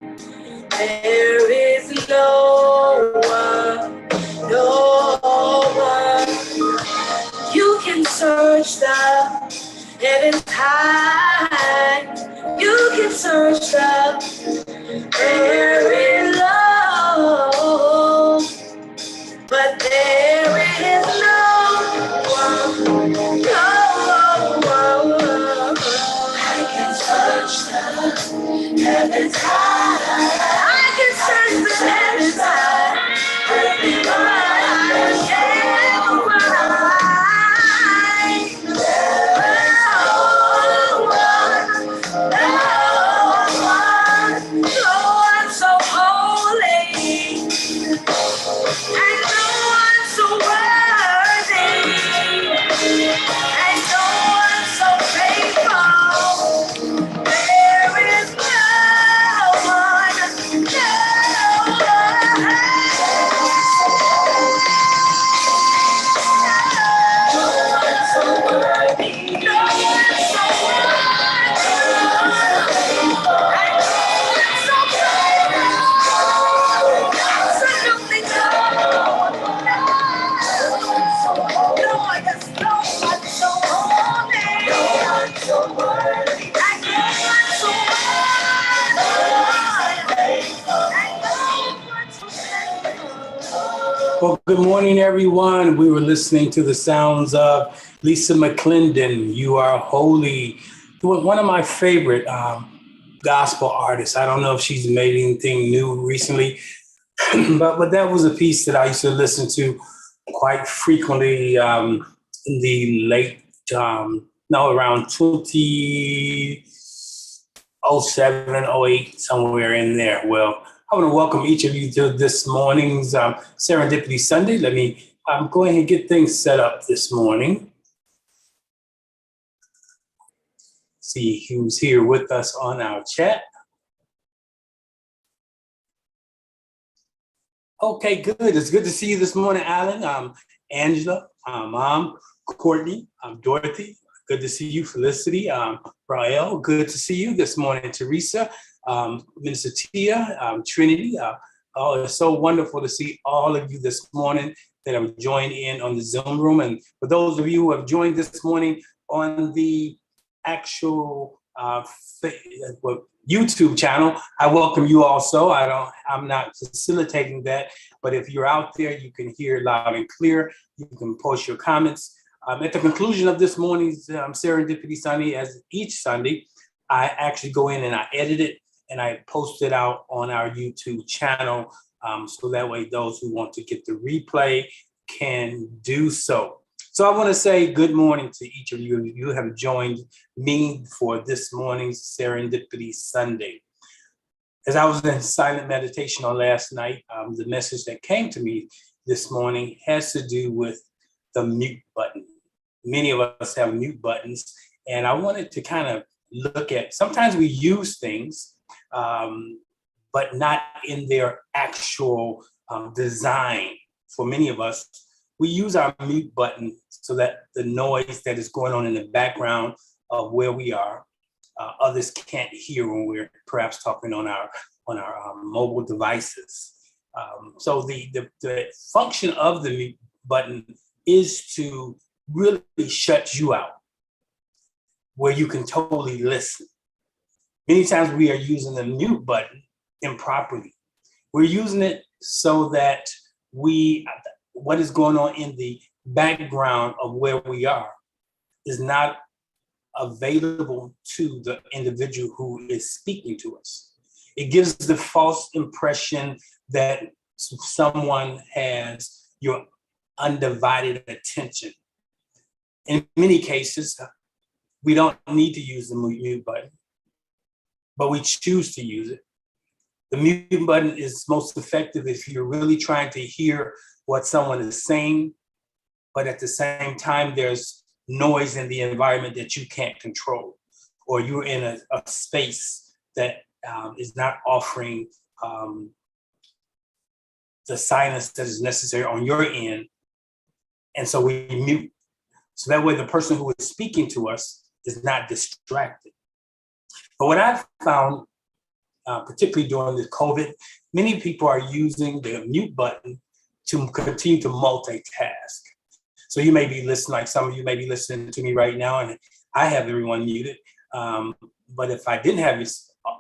There is no one, no one. You can search the heavens high. You can search the very low. But there is no one, no one. I can search the heavens high. I can search the heavens high. Well, good morning, everyone. We were listening to the sounds of Lisa McClendon, You Are Holy, one of my favorite gospel artists. I don't know if she's made anything new recently, but that was a piece that I used to listen to quite frequently in the late, around 2007, 08, somewhere in there. Well, I want to welcome each of you to this morning's Serendipity Sunday. Let me go ahead and get things set up this morning. See who's here with us on our chat. Okay, good. It's good to see you this morning, Alan. Angela, Mom, Courtney, Dorothy. Good to see you, Felicity. Rael, good to see you this morning. Teresa, Minister Tia, Trinity. It's so wonderful to see all of you this morning that have joined in on the Zoom room. And for those of you who have joined this morning on the actual YouTube channel, I welcome you also. I'm not facilitating that, but if you're out there, you can hear loud and clear. You can post your comments. At the conclusion of this morning's Serendipity Sunday, as each Sunday, I actually go in and I edit it and I post it out on our YouTube channel. So that way those who want to get the replay can do so. So I want to say good morning to each of you. You have joined me for this morning's Serendipity Sunday. As I was in silent meditation on last night, the message that came to me this morning has to do with the mute button. Many of us have mute buttons, and I wanted to kind of look at, sometimes we use things, but not in their actual design. For many of us, we use our mute button so that the noise that is going on in the background of where we are, others can't hear when we're perhaps talking on our mobile devices. So the function of the mute button is to really shut you out, where you can totally listen. Many times we are using the mute button improperly. We're using it so that what is going on in the background of where we are is not available to the individual who is speaking to us. It gives the false impression that someone has your undivided attention. In many cases, we don't need to use the mute button, but we choose to use it. The mute button is most effective if you're really trying to hear what someone is saying, but at the same time, there's noise in the environment that you can't control, or you're in a space that is not offering the silence that is necessary on your end. And so we mute. So that way the person who is speaking to us is not distracted. But what I've found particularly during the COVID, many people are using the mute button to continue to multitask. So you may be listening, like some of you may be listening to me right now, and I have everyone muted. But if I didn't have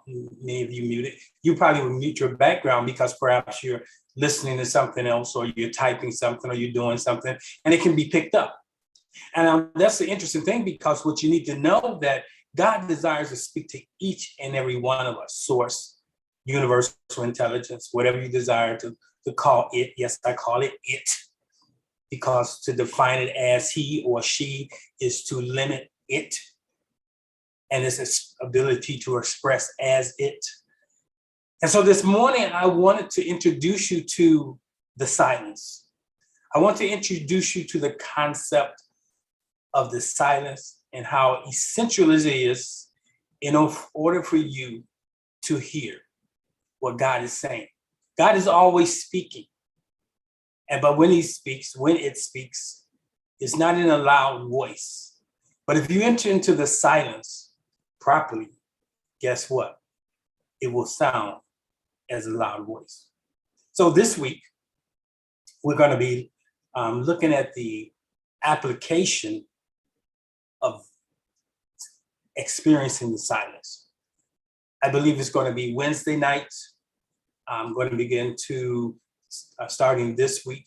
many of you muted, you probably would mute your background because perhaps you're listening to something else, or you're typing something, or you're doing something, and it can be picked up. And that's the interesting thing, because what you need to know that God desires to speak to each and every one of us, source, universal intelligence, whatever you desire to call it. Yes, I call it it, because to define it as he or she is to limit it and its ability to express as it. And so this morning, I wanted to introduce you to the silence. I want to introduce you to the concept of the silence and how essential it is in order for you to hear what God is saying. God is always speaking. But when it speaks, it's not in a loud voice. But if you enter into the silence properly, guess what? It will sound as a loud voice. So this week, we're going to be looking at the application of experiencing the silence. I believe it's going to be Wednesday nights. I'm going to begin to, starting this week,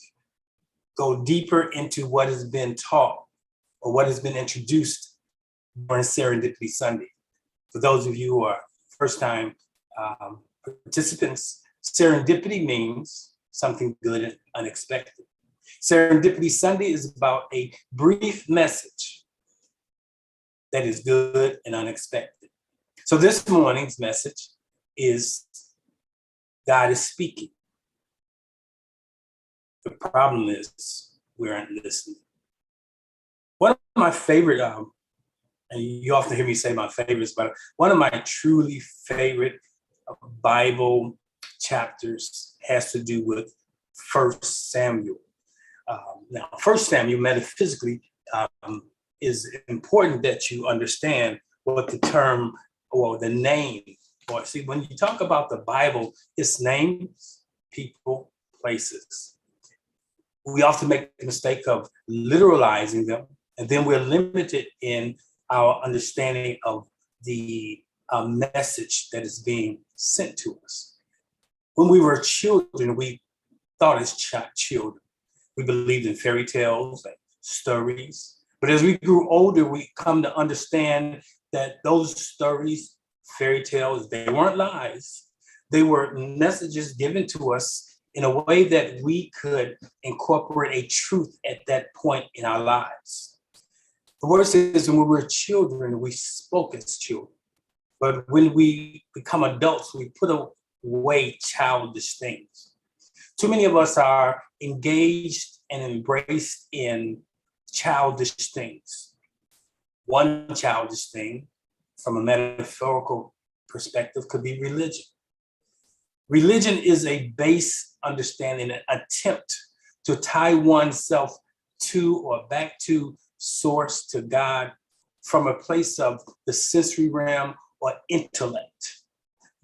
go deeper into what has been taught or what has been introduced during Serendipity Sunday. For those of you who are first-time participants, serendipity means something good and unexpected. Serendipity Sunday is about a brief message that is good and unexpected. So this morning's message is God is speaking. The problem is we aren't listening. One of my favorite, and you often hear me say my favorites, but one of my truly favorite Bible chapters has to do with 1 Samuel. Now, 1 Samuel, metaphysically, is important that you understand what the term or the name, or see, when you talk about the Bible, it's names, people, places. We often make the mistake of literalizing them, and then we're limited in our understanding of the message that is being sent to us. When we were children, we thought as children. We believed in fairy tales and stories. But as we grew older, we come to understand that those stories, fairy tales, they weren't lies. They were messages given to us in a way that we could incorporate a truth at that point in our lives. The word says when we were children, we spoke as children. But when we become adults, we put away childish things. Too many of us are engaged and embraced in childish things. One childish thing, from a metaphorical perspective, could be religion. Religion is a base understanding, an attempt to tie oneself to or back to source, to God, from a place of the sensory realm or intellect.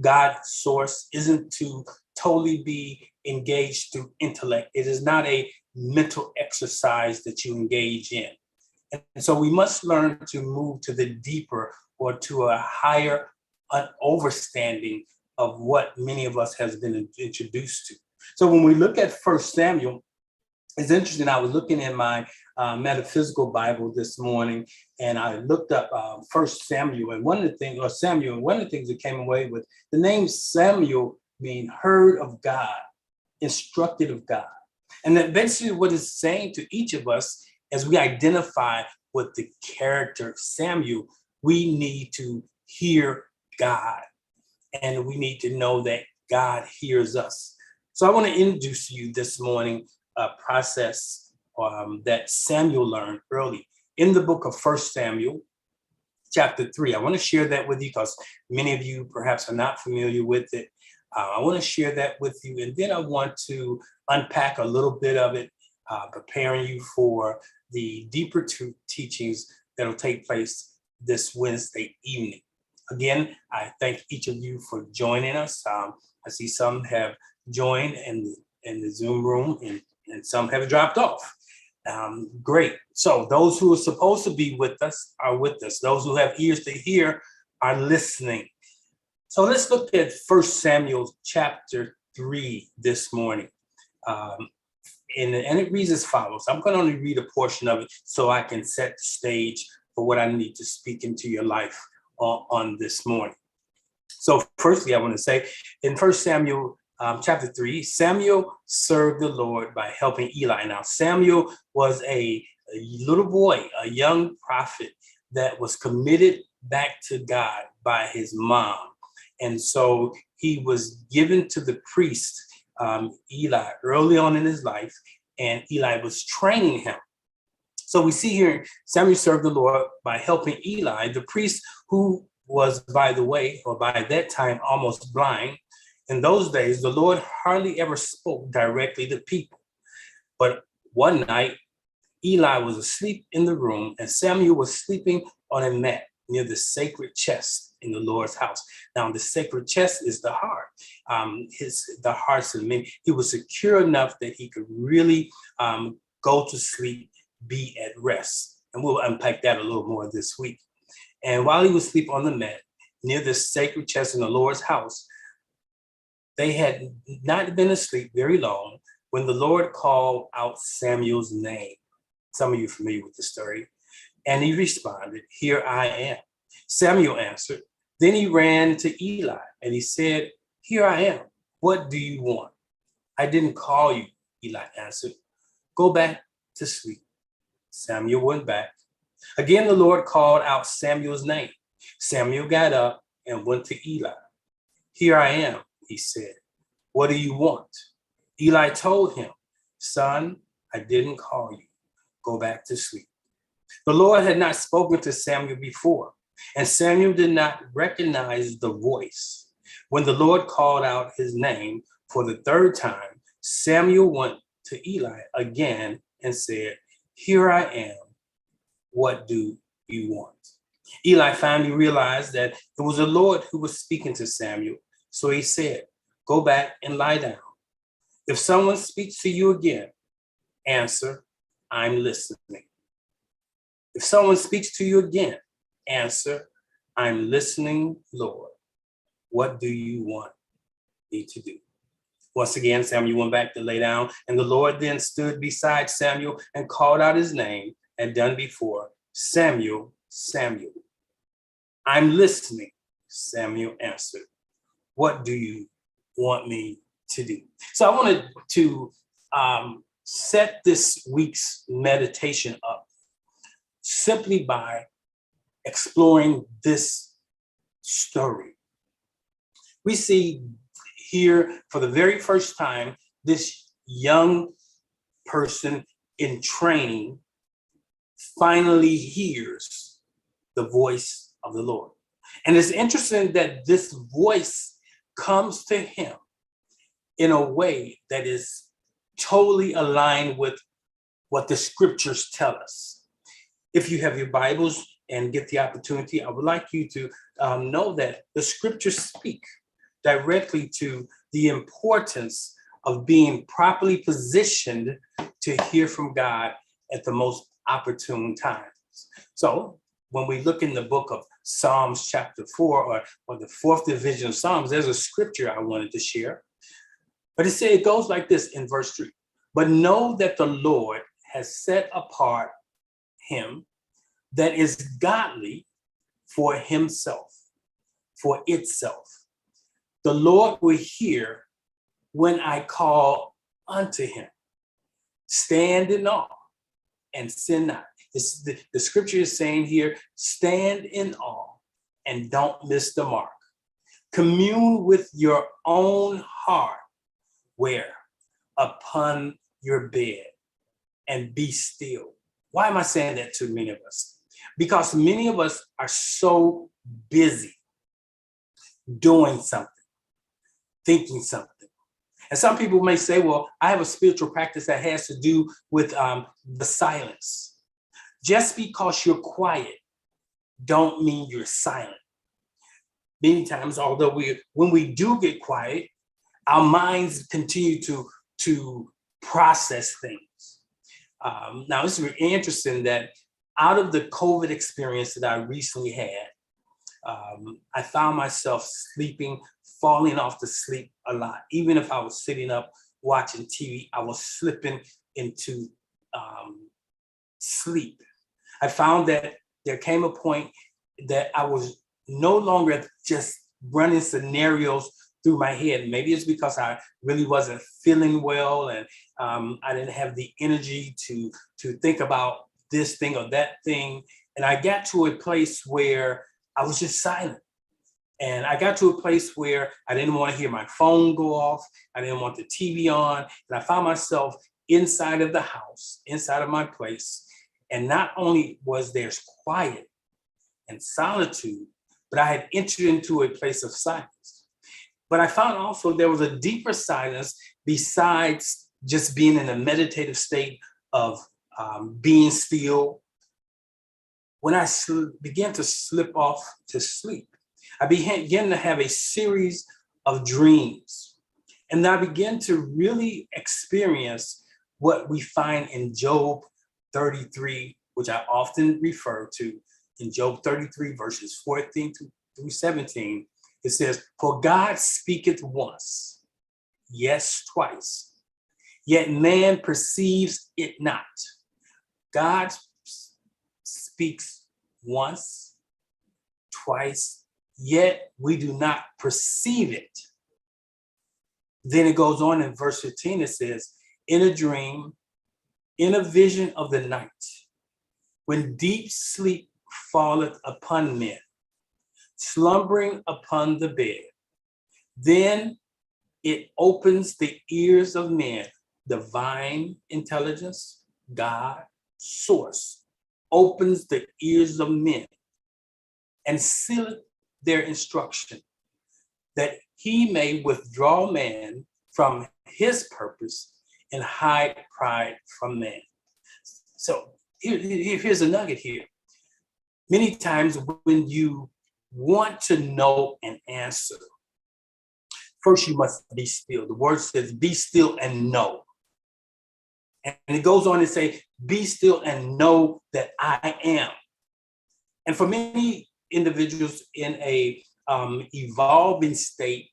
God's source isn't to totally be engaged through intellect. It is not a mental exercise that you engage in. And so we must learn to move to the deeper or to a higher understanding of what many of us has been introduced to. So when we look at 1 Samuel, it's interesting. I was looking in my metaphysical Bible this morning, and I looked up 1 Samuel, and one of the things that came away with the name Samuel mean heard of God, instructed of God. And that basically what it's saying to each of us as we identify with the character Samuel, we need to hear God, and we need to know that God hears us. So I want to introduce to you this morning a process that Samuel learned early in the book of 1 Samuel, chapter 3. I want to share that with you because many of you perhaps are not familiar with it. I want to share that with you, and then I want to unpack a little bit of it, preparing you for the deeper teachings that will take place this Wednesday evening. Again, I thank each of you for joining us. I see some have joined in the Zoom room and some have dropped off. Great. So those who are supposed to be with us are with us. Those who have ears to hear are listening. So let's look at 1 Samuel chapter 3 this morning. And it reads as follows. I'm going to only read a portion of it so I can set the stage for what I need to speak into your life on this morning. So firstly, I want to say in 1 Samuel chapter 3, Samuel served the Lord by helping Eli. Now, Samuel was a little boy, a young prophet that was committed back to God by his mom. And so he was given to the priest, Eli, early on in his life, and Eli was training him. So we see here, Samuel served the Lord by helping Eli, the priest who was, by the way, or by that time, almost blind. In those days, the Lord hardly ever spoke directly to people. But one night, Eli was asleep in the room, and Samuel was sleeping on a mat near the sacred chest in the Lord's house. Now, the sacred chest is the heart. The hearts of men. He was secure enough that he could really go to sleep, be at rest. And we'll unpack that a little more this week. And while he was asleep on the mat near the sacred chest in the Lord's house, they had not been asleep very long when the Lord called out Samuel's name. Some of you are familiar with the story. And he responded, "Here I am." Samuel answered. Then he ran to Eli and he said, "Here I am. What do you want?" "I didn't call you," Eli answered. "Go back to sleep." Samuel went back. Again, the Lord called out Samuel's name. Samuel got up and went to Eli. "Here I am," he said. "What do you want?" Eli told him, "Son, I didn't call you. Go back to sleep." The Lord had not spoken to Samuel before, and Samuel did not recognize the voice. When the Lord called out his name for the third time, Samuel went to Eli again and said, "Here I am. What do you want?" Eli finally realized that it was the Lord who was speaking to Samuel. So he said, "Go back and lie down. If someone speaks to you again, answer, 'I'm listening.' If someone speaks to you again, answer, 'I'm listening, Lord. What do you want me to do?'" Once again, Samuel went back to lay down, and the Lord then stood beside Samuel and called out his name, and done before, "Samuel, Samuel." "I'm listening," Samuel answered. "What do you want me to do?" So I wanted to set this week's meditation up simply by exploring this story. We see here for the very first time this young person in training finally hears the voice of the Lord. And it's interesting that this voice comes to him in a way that is totally aligned with what the scriptures tell us. If you have your Bibles and get the opportunity, I would like you to know that the scriptures speak directly to the importance of being properly positioned to hear from God at the most opportune times. So when we look in the book of Psalms chapter 4 or the fourth division of Psalms, there's a scripture I wanted to share. But it goes like this in verse 3. "But know that the Lord has set apart him that is godly for himself, for itself. The Lord will hear when I call unto him. Stand in awe and sin not." The scripture is saying here, stand in awe and don't miss the mark. Commune with your own heart, where? Upon your bed, and be still. Why am I saying that to many of us? Because many of us are so busy doing something, thinking something. And some people may say, well, I have a spiritual practice that has to do with the silence. Just because you're quiet don't mean you're silent. Many times, although when we do get quiet, our minds continue to process things. Now, it's really interesting that out of the COVID experience that I recently had, I found myself falling off to sleep a lot. Even if I was sitting up watching TV, I was slipping into sleep. I found that there came a point that I was no longer just running scenarios through my head. Maybe it's because I really wasn't feeling well, and I didn't have the energy to think about this thing or that thing. And I got to a place where I was just silent. And I got to a place where I didn't want to hear my phone go off. I didn't want the TV on. And I found myself inside of the house, inside of my place. And not only was there quiet and solitude, but I had entered into a place of silence. But I found also there was a deeper silence besides just being in a meditative state of being still. When I began to slip off to sleep, I began to have a series of dreams. And I began to really experience what we find in Job 33, which I often refer to. In Job 33, verses 14 through 17, it says, "For God speaketh once, yes, twice, yet man perceives it not." God speaks once, twice, yet we do not perceive it. Then it goes on in verse 15, it says, "In a dream, in a vision of the night, when deep sleep falleth upon men, slumbering upon the bed, then it opens the ears of men, divine intelligence, God, source, opens the ears of men and sealeth their instruction, that he may withdraw man from his purpose and hide pride from man." So here's a nugget here. Many times when you want to know an answer, first you must be still. The word says, "Be still and know." And it goes on to say, "Be still and know that I am." And for many individuals in a evolving state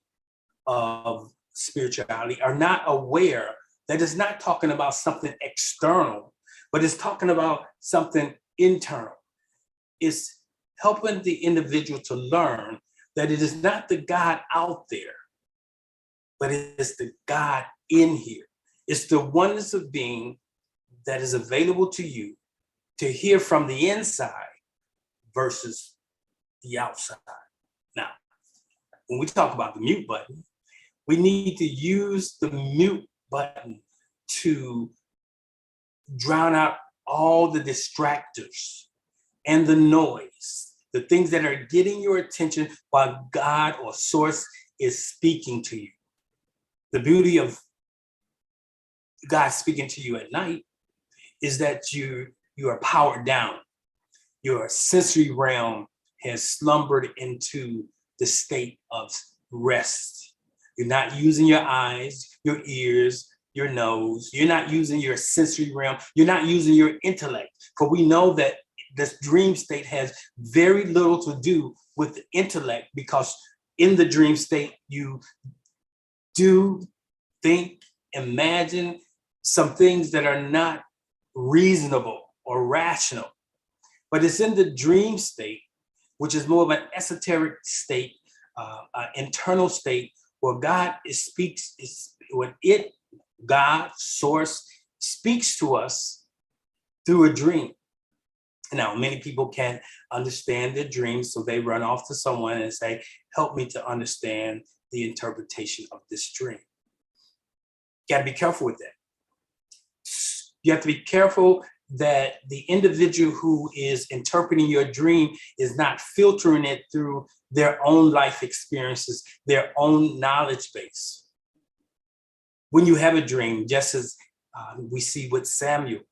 of spirituality are not aware that it's not talking about something external, but it's talking about something internal. It's helping the individual to learn that it is not the God out there, but it's the God in here. It's the oneness of being that is available to you to hear from the inside versus the outside. Now, when we talk about the mute button, we need to use the mute button to drown out all the distractors and the noise, the things that are getting your attention while God or source is speaking to you. The beauty of God speaking to you at night is that you are powered down. Your sensory realm has slumbered into the state of rest. You're not using your eyes, your ears, your nose. You're not using your sensory realm. You're not using your intellect. For we know that this dream state has very little to do with the intellect, because in the dream state, you do think, imagine some things that are not reasonable or rational. But it's in the dream state, which is more of an esoteric state, internal state, where God, source, speaks to us through a dream. Now, many people can't understand their dreams, so they run off to someone and say, "Help me to understand the interpretation of this dream." You got to be careful with that. You have to be careful that the individual who is interpreting your dream is not filtering it through their own life experiences, their own knowledge base. When you have a dream, just as we see with Samuel,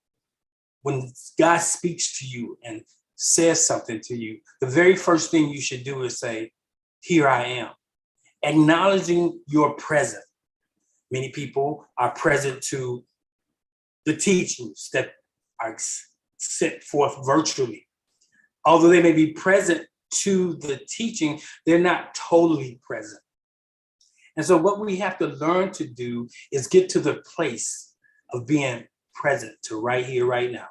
when God speaks to you and says something to you, the very first thing you should do is say, here I am. Acknowledging your present. Many people are present to the teachings that are sent forth virtually. Although they may be present to the teaching, they're not totally present. And so what we have to learn to do is get to the place of being present to right here, right now,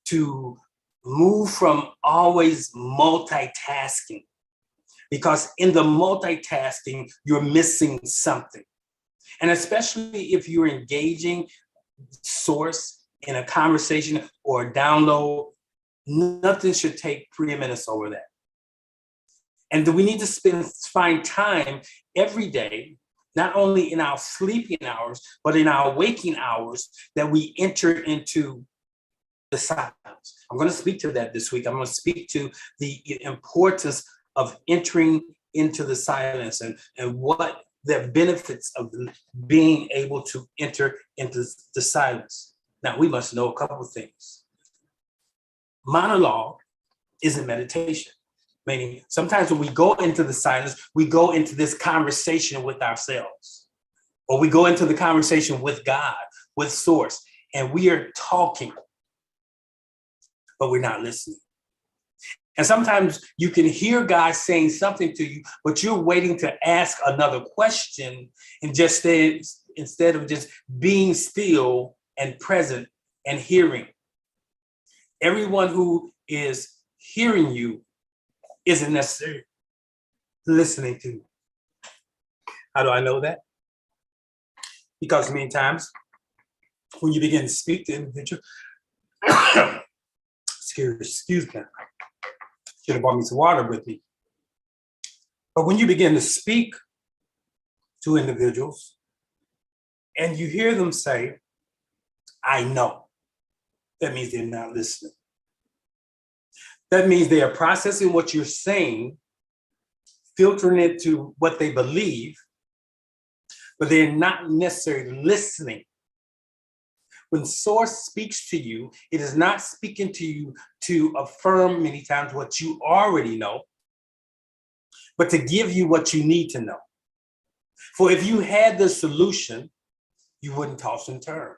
to move from always multitasking, because in the multitasking, you're missing something. And especially if you're engaging source in a conversation or a download, nothing should take preeminence over that. And we need to find time every day, not only in our sleeping hours, but in our waking hours, that we enter into the silence. I'm going to speak to that this week. I'm going to speak to the importance of entering into the silence and what the benefits of being able to enter into the silence. Now, we must know a couple of things. Monologue isn't meditation. Meaning, sometimes when we go into the silence, we go into this conversation with ourselves, or we go into the conversation with God, with Source, and we are talking, but we're not listening. And sometimes you can hear God saying something to you, but you're waiting to ask another question, and just instead of just being still and present and hearing. Everyone who is hearing you isn't necessarily listening to you. How do I know that? Because many times when you begin to speak to individuals, excuse me, should have brought me some water with me. But when you begin to speak to individuals and you hear them say, I know, that means they're not listening. That means they are processing what you're saying, filtering it to what they believe, but they're not necessarily listening. When Source speaks to you, it is not speaking to you to affirm many times what you already know, but to give you what you need to know. For if you had the solution, you wouldn't toss and turn.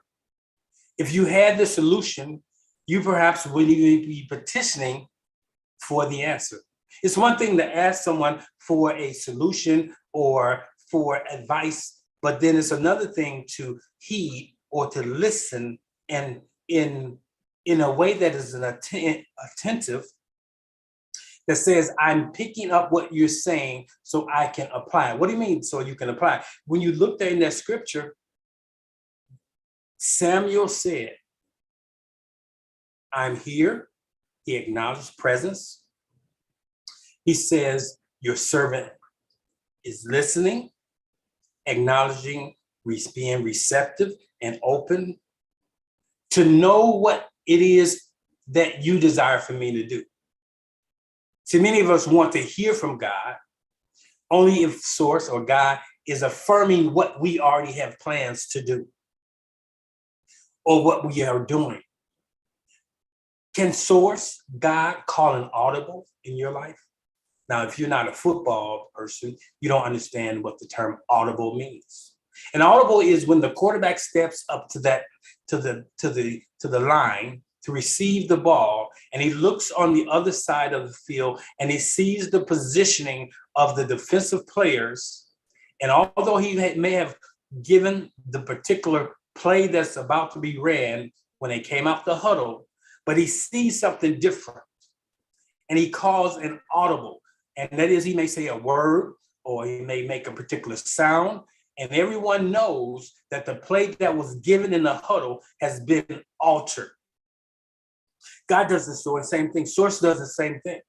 If you had the solution, you perhaps wouldn't even be petitioning for the answer. It's one thing to ask someone for a solution or for advice, but then it's another thing to heed or to listen, and in a way that is attentive, that says, I'm picking up what you're saying so I can apply. What do you mean so you can apply? When you look there in that scripture, Samuel said, I'm here. He acknowledged presence. He says, your servant is listening, acknowledging, being receptive and open to know what it is that you desire for me to do. See, many of us want to hear from God only if Source or God is affirming what we already have plans to do or what we are doing. Can Source, God, call an audible in your life? Now, if you're not a football person, you don't understand what the term audible means. An audible is when the quarterback steps up to the line to receive the ball, and he looks on the other side of the field and he sees the positioning of the defensive players. And although he may have given the particular play that's about to be ran when they came out the huddle, but he sees something different and he calls an audible. And that is, he may say a word or he may make a particular sound, and everyone knows that the play that was given in the huddle has been altered. God does the same thing. Source does the same thing.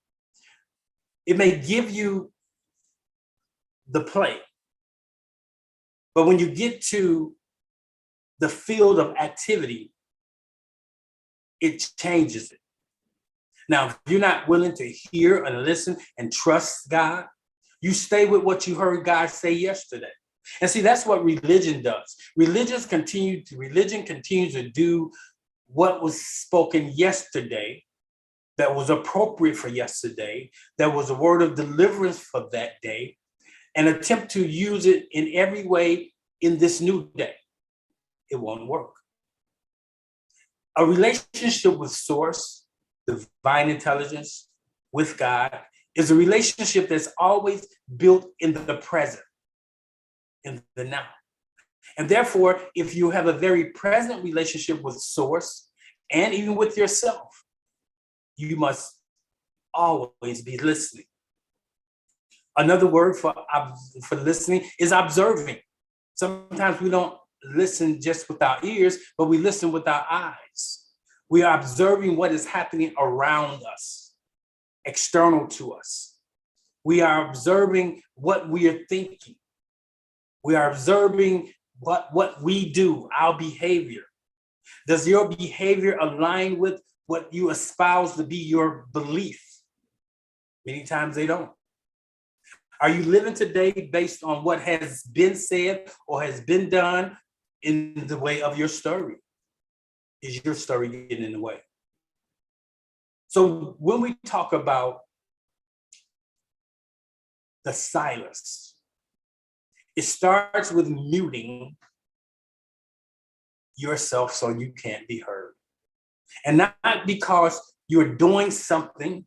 It may give you the play, but when you get to the field of activity, it changes it. Now, if you're not willing to hear and listen and trust God, you stay with what you heard God say yesterday. And see, that's what religion does. Religion continues to do what was spoken yesterday, that was appropriate for yesterday, that was a word of deliverance for that day, and attempt to use it in every way in this new day, it won't work. A relationship with Source, divine intelligence, with God, is a relationship that's always built in the present, in the now. And therefore, if you have a very present relationship with Source and even with yourself, you must always be listening. Another word for listening is observing. Sometimes we don't listen just with our ears, but we listen with our eyes. We are observing what is happening around us, external to us. We are observing what we are thinking. We are observing what we do, our behavior. Does your behavior align with what you espouse to be your belief? Many times they don't. Are you living today based on what has been said or has been done in the way of your story? Is your story getting in the way? So when we talk about the silence, it starts with muting yourself so you can't be heard. And not because you're doing something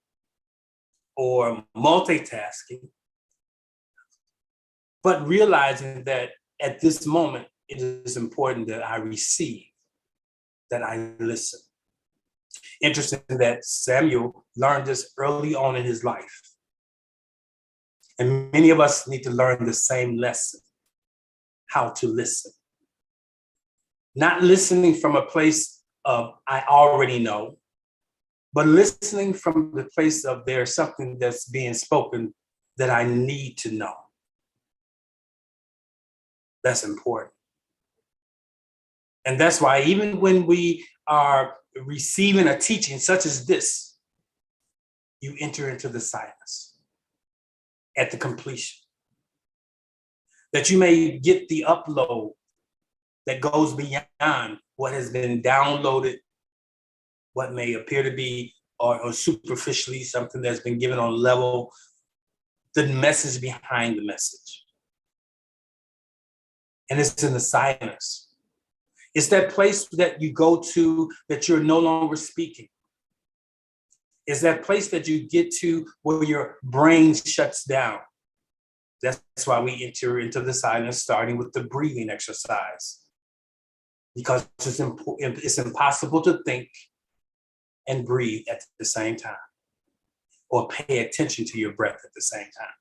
or multitasking, but realizing that at this moment, it is important that I receive, that I listen. Interesting that Samuel learned this early on in his life. And many of us need to learn the same lesson, how to listen. Not listening from a place of I already know, but listening from the place of there's something that's being spoken that I need to know. That's important. And that's why even when we are receiving a teaching such as this, you enter into the silence at the completion. That you may get the upload that goes beyond what has been downloaded, what may appear to be or superficially something that's been given on level, the message behind the message. And it's in the silence. It's that place that you go to that you're no longer speaking. It's that place that you get to where your brain shuts down. That's why we enter into the silence, starting with the breathing exercise. Because it's impossible to think and breathe at the same time, or pay attention to your breath at the same time.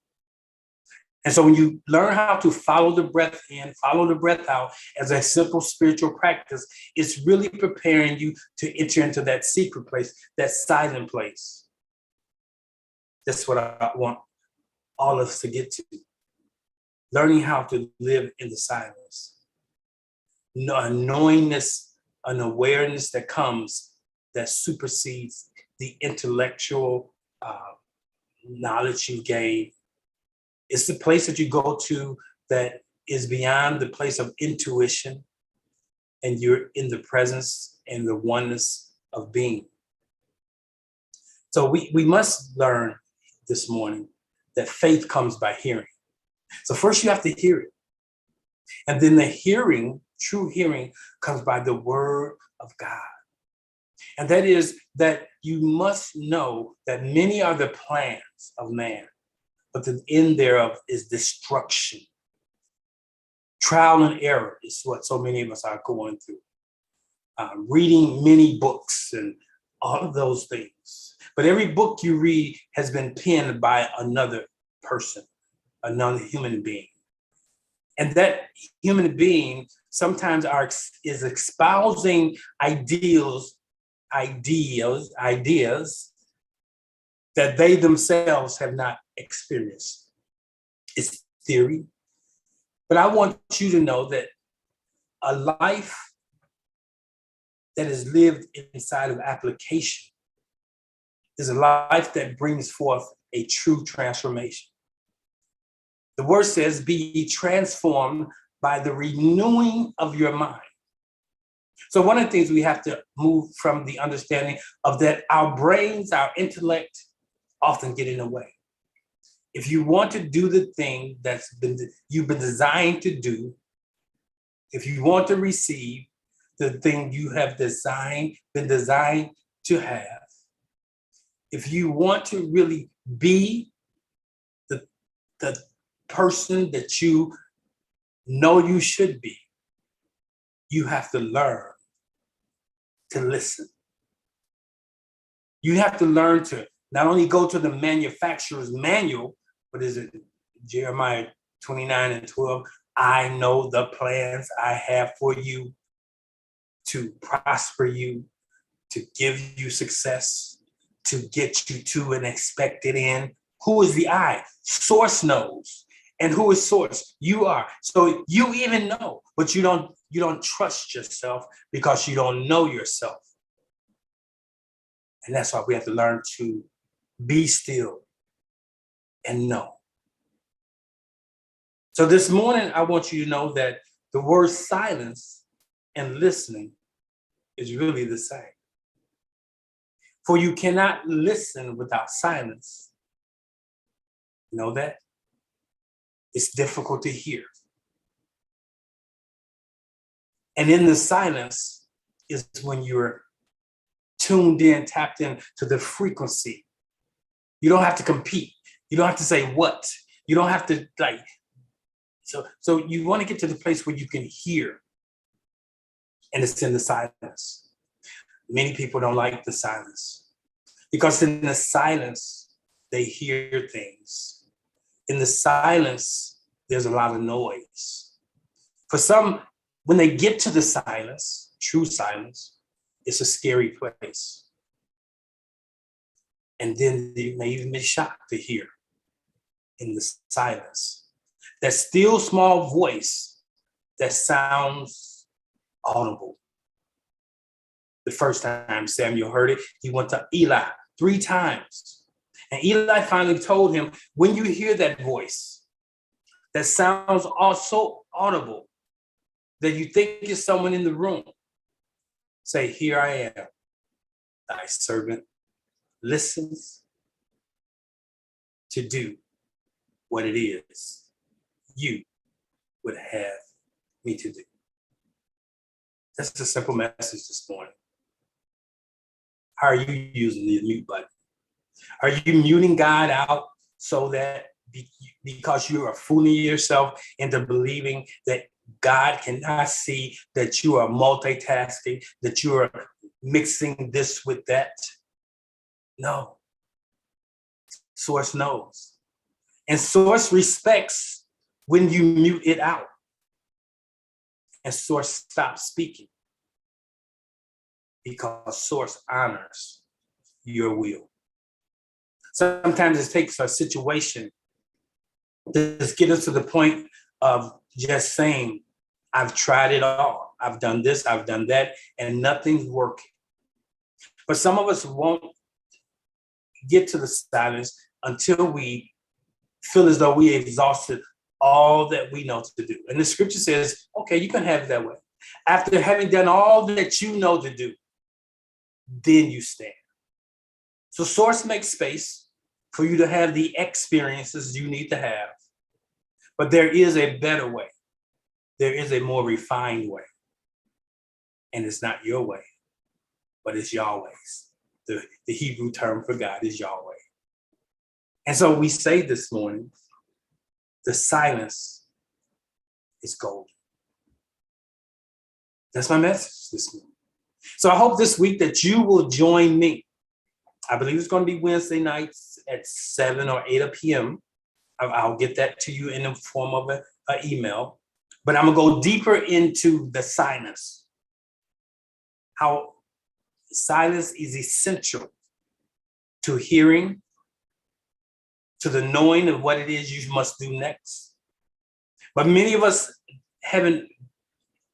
And so when you learn how to follow the breath in, follow the breath out as a simple spiritual practice, it's really preparing you to enter into that secret place, that silent place. That's what I want all of us to get to. Learning how to live in the silence. A knowingness, an awareness that comes that supersedes the intellectual knowledge you gain. It's the place that you go to that is beyond the place of intuition, and you're in the presence and the oneness of being. So we must learn this morning that faith comes by hearing. So first you have to hear it. And then the hearing, true hearing, comes by the word of God. And that is that you must know that many are the plans of man, but the end thereof is destruction. Trial and error is what so many of us are going through. Reading many books and all of those things. But every book you read has been penned by another person, another human being. And that human being sometimes is espousing ideas that they themselves have not experienced. It's theory. But I want you to know that a life that is lived inside of application is a life that brings forth a true transformation. The word says, be ye transformed by the renewing of your mind. So one of the things we have to move from the understanding of that our brains, our intellect often get in the way. If you want to do the thing you've been designed to do, if you want to receive the thing you have been designed to have, if you want to really be the person that you know you should be, you have to learn to listen. You have to learn to not only go to the manufacturer's manual, what is it, Jeremiah 29:12, I know the plans I have for you to prosper you, to give you success, to get you to an expected end. Who is the I? Source knows. And who is source? You are. So you even know, but you don't trust yourself because you don't know yourself. And that's why we have to learn to be still and know. So this morning, I want you to know that the word silence and listening is really the same. For you cannot listen without silence. You know that? It's difficult to hear. And in the silence is when you're tuned in, tapped in to the frequency. You don't have to compete. You don't have to say what. You don't have to so you want to get to the place where you can hear. And it's in the silence. Many people don't like the silence because in the silence, they hear things. In the silence, there's a lot of noise. For some, when they get to the silence, true silence, it's a scary place. And then you may even be shocked to hear in the silence that still small voice that sounds audible. The first time Samuel heard it, he went to Eli 3 times. And Eli finally told him, when you hear that voice that sounds also audible, that you think is someone in the room, say, here I am, thy servant listens to do what it is you would have me to do. That's a simple message this morning. How are you using the mute button? Are you muting God out so that because you are fooling yourself into believing that God cannot see that you are multitasking, that you are mixing this with that? No. Source knows. And source respects when you mute it out. And source stops speaking because source honors your will. Sometimes it takes a situation to just get us to the point of just saying, I've tried it all. I've done this, I've done that, and nothing's working. But some of us won't get to the silence until we feel as though we exhausted all that we know to do. And the scripture says, okay, you can have it that way. After having done all that you know to do, then you stand. So source makes space for you to have the experiences you need to have. But there is a better way. There is a more refined way. And it's not your way, but it's Yahweh's. The Hebrew term for God is Yahweh. And so we say this morning, the silence is golden. That's my message this morning. So I hope this week that you will join me. I believe it's going to be Wednesday nights at 7 or 8 p.m. I'll get that to you in the form of an email. But I'm going to go deeper into the silence. How silence is essential to hearing, to the knowing of what it is you must do next. But many of us haven't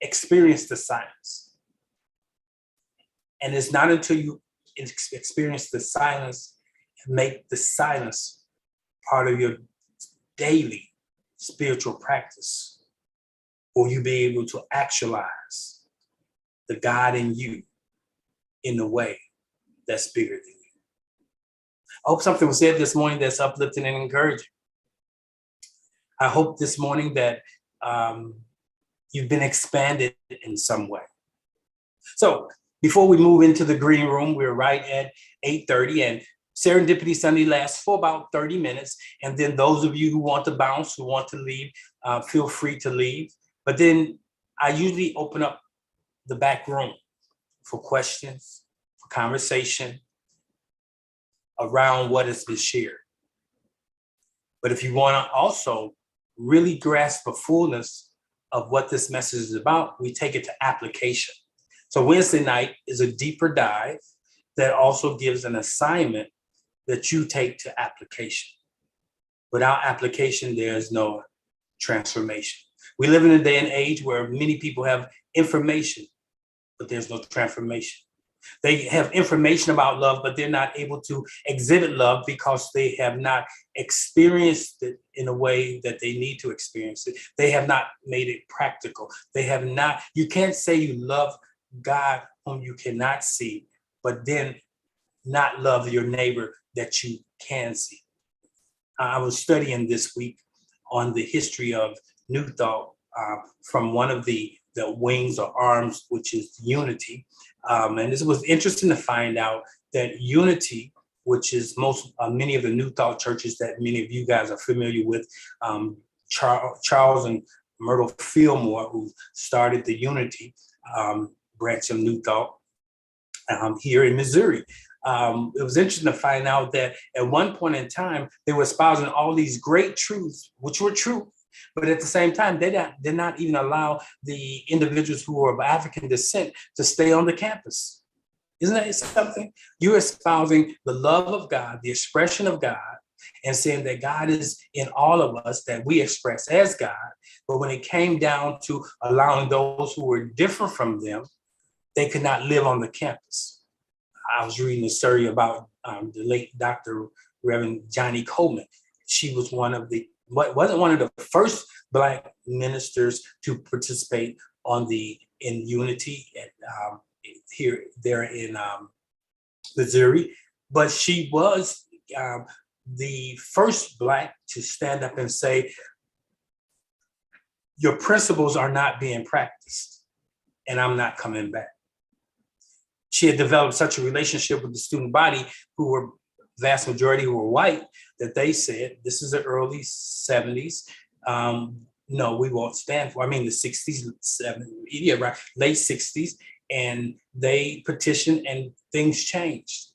experienced the silence. And it's not until you experience the silence and make the silence part of your daily spiritual practice, will you be able to actualize the God in you in a way that's bigger than you. I hope something was said this morning that's uplifting and encouraging. I hope this morning that you've been expanded in some way. So before we move into the green room, we're right at 8:30, and Serendipity Sunday lasts for about 30 minutes. And then those of you who want to bounce, who want to leave, feel free to leave. But then I usually open up the back room for questions, for conversation around what has been shared. But if you want to also really grasp the fullness of what this message is about, we take it to application. So Wednesday night is a deeper dive that also gives an assignment that you take to application. Without application, there's no transformation. We live in a day and age where many people have information, but there's no transformation. They have information about love, but they're not able to exhibit love because they have not experienced it in a way that they need to experience it. They have not made it practical. They have not, you can't say you love God whom you cannot see, but then not love your neighbor that you can see. I was studying this week on the history of New Thought from one of the wings or arms, which is unity. And this was interesting to find out that unity, which is many of the New Thought churches that many of you guys are familiar with, Charles and Myrtle Fillmore, who started the unity branch of New Thought here in Missouri. It was interesting to find out that at one point in time, they were espousing all these great truths, which were true. But at the same time, they did not even allow the individuals who were of African descent to stay on the campus. Isn't that something? You're espousing the love of God, the expression of God, and saying that God is in all of us, that we express as God. But when it came down to allowing those who were different from them, they could not live on the campus. I was reading a story about the late Dr. Reverend Johnny Coleman. She was wasn't one of the first Black ministers to participate in unity there in Missouri, but she was the first Black to stand up and say, your principles are not being practiced, and I'm not coming back. She had developed such a relationship with the student body, who were vast majority who were white, that they said, this is the early 70s. No, we won't stand for, the 60s, 70s, right, late 60s. And they petitioned and things changed.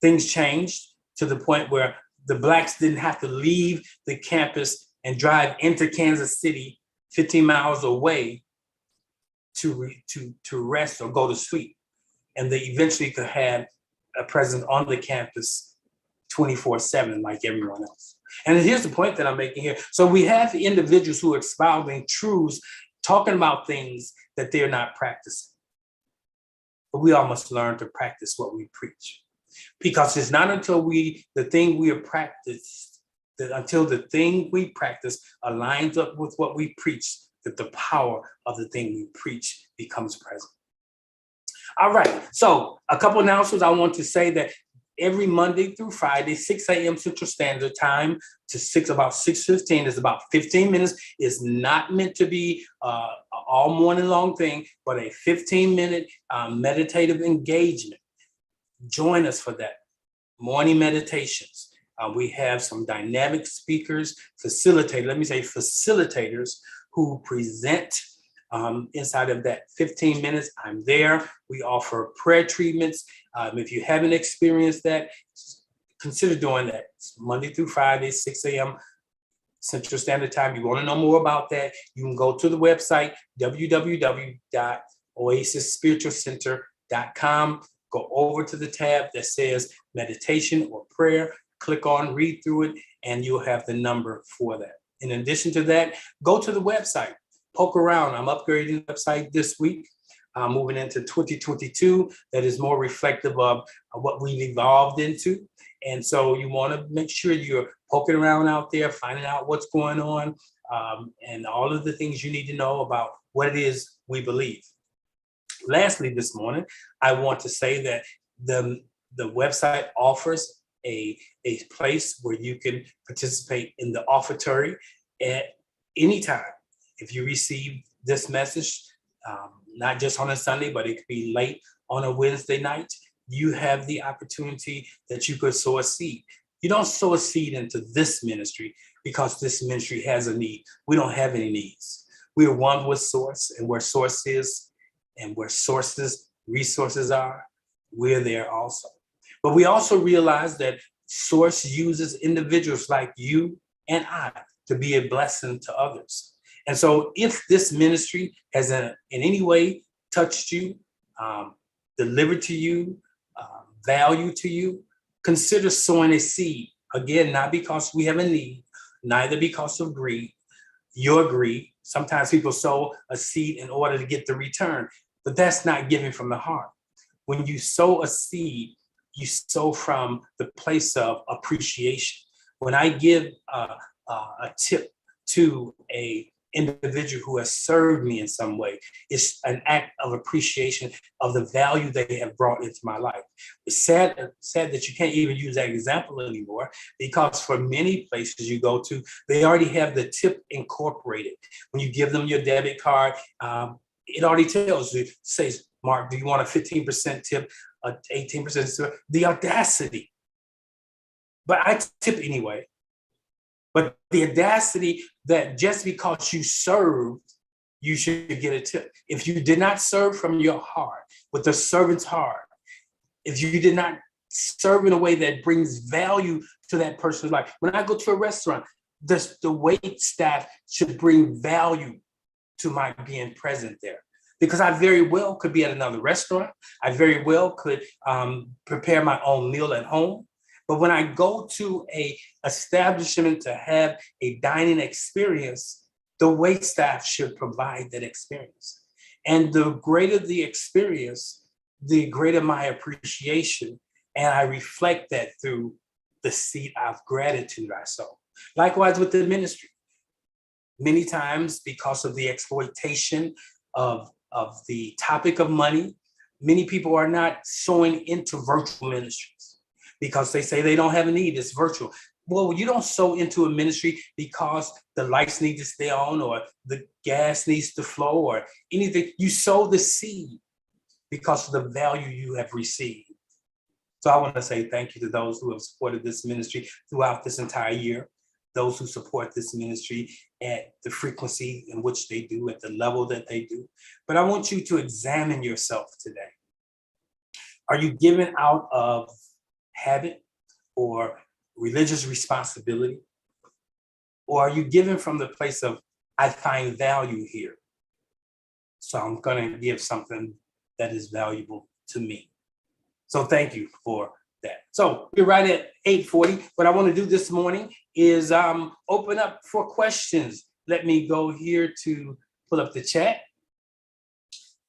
Things changed to the point where the Blacks didn't have to leave the campus and drive into Kansas City 15 miles away to rest or go to sleep. And they eventually could have a presence on the campus 24/7 like everyone else. And here's the point that I'm making here. So we have the individuals who are espousing truths, talking about things that they're not practicing. But we all must learn to practice what we preach. Because it's not until the thing we practice aligns up with what we preach, that the power of the thing we preach becomes present. All right, so a couple announcements. I want to say that every Monday through Friday, 6 a.m. Central Standard Time to about 6:15 is about 15 minutes. It's not meant to be all morning long thing, but a 15-minute meditative engagement. Join us for that. Morning meditations. We have some dynamic speakers, facilitators who present inside of that 15 minutes. I'm there. We offer prayer treatments. If you haven't experienced that, consider doing that. It's Monday through Friday, 6 a.m. Central Standard Time. You want to know more about that, you can go to the website, www.oasisspiritualcenter.com. Go over to the tab that says meditation or prayer. Click on, read through it, and you'll have the number for that. In addition to that, go to the website. Poke around. I'm upgrading the website this week, moving into 2022. That is more reflective of what we've evolved into. And so you want to make sure you're poking around out there, finding out what's going on, and all of the things you need to know about what it is we believe. Lastly, this morning, I want to say that the website offers a place where you can participate in the offertory at any time. If you receive this message, not just on a Sunday, but it could be late on a Wednesday night, you have the opportunity that you could sow a seed. You don't sow a seed into this ministry because this ministry has a need. We don't have any needs. We are one with source, and where source is and where sources, resources are, we're there also. But we also realize that source uses individuals like you and I to be a blessing to others. And so if this ministry has in any way touched you, delivered to you, value to you, consider sowing a seed. Again, not because we have a need, neither because of greed, your greed. Sometimes people sow a seed in order to get the return, but that's not giving from the heart. When you sow a seed, you sow from the place of appreciation. When I give a tip to a individual who has served me in some way, it's an act of appreciation of the value they have brought into my life. It's sad that you can't even use that example anymore, because for many places you go to, they already have the tip incorporated. When you give them your debit card, it already tells you, says, Mark, do you want a 15% tip, 18% tip? The audacity. But I tip anyway. But the audacity that just because you served, you should get a tip. If you did not serve from your heart, with the servant's heart, if you did not serve in a way that brings value to that person's life. When I go to a restaurant, the wait staff should bring value to my being present there. Because I very well could be at another restaurant. I very well could prepare my own meal at home. But when I go to a establishment to have a dining experience, the wait staff should provide that experience. And the greater the experience, the greater my appreciation. And I reflect that through the seed of gratitude I sow. Likewise with the ministry. Many times, because of the exploitation of the topic of money, many people are not sowing into virtual ministries because they say they don't have a need, it's virtual. Well, you don't sow into a ministry because the lights need to stay on or the gas needs to flow or anything. You sow the seed because of the value you have received. So I want to say thank you to those who have supported this ministry throughout this entire year, those who support this ministry at the frequency in which they do, at the level that they do. But I want you to examine yourself today. Are you giving out of habit or religious responsibility? Or are you giving from the place of, I find value here, so I'm going to give something that is valuable to me? So thank you for that. So we're right at 8:40. What I want to do this morning is open up for questions. Let me go here to pull up the chat.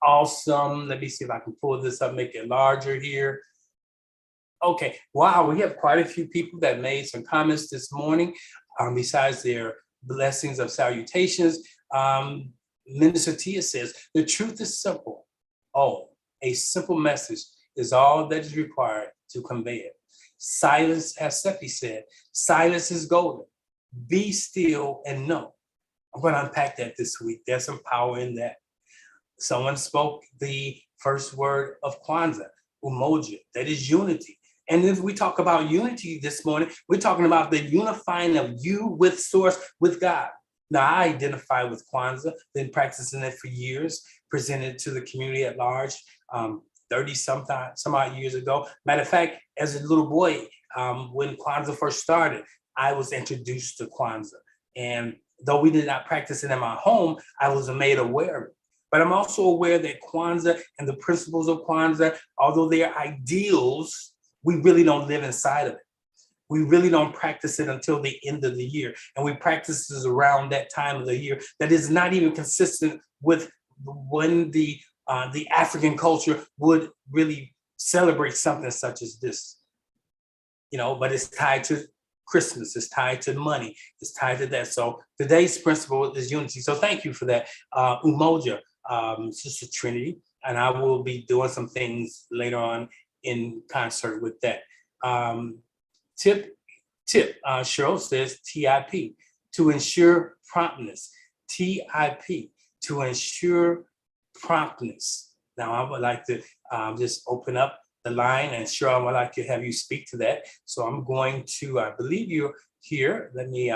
Awesome. Let me see if I can pull this up, make it larger here. Okay. Wow, we have quite a few people that made some comments this morning, besides their blessings of salutations. Minister Tia says, the truth is simple. Oh, a simple message is all that is required to convey it. Silence, as Seppi said, silence is golden. Be still and know. I'm going to unpack that this week. There's some power in that. Someone spoke the first word of Kwanzaa, umoja, that is unity. And if we talk about unity this morning, we're talking about the unifying of you with source, with God. Now, I identify with Kwanzaa, been practicing it for years, presented to the community at large, 30 some odd years ago. Matter of fact, as a little boy, when Kwanzaa first started, I was introduced to Kwanzaa. And though we did not practice it in my home, I was made aware of it. But I'm also aware that Kwanzaa and the principles of Kwanzaa, although they are ideals, we really don't live inside of it. We really don't practice it until the end of the year. And we practice this around that time of the year that is not even consistent with when the African culture would really celebrate something such as this. You know, but it's tied to Christmas, it's tied to money, it's tied to that. So today's principle is unity. So thank you for that, umoja. Sister Trinity, and I will be doing some things later on in concert with that. Tip, Cheryl says TIP, to ensure promptness. TIP, to ensure promptness. Now I would like to just open up the line, and Cheryl, I would like to have you speak to that. So I'm going to, I believe you're here. Let me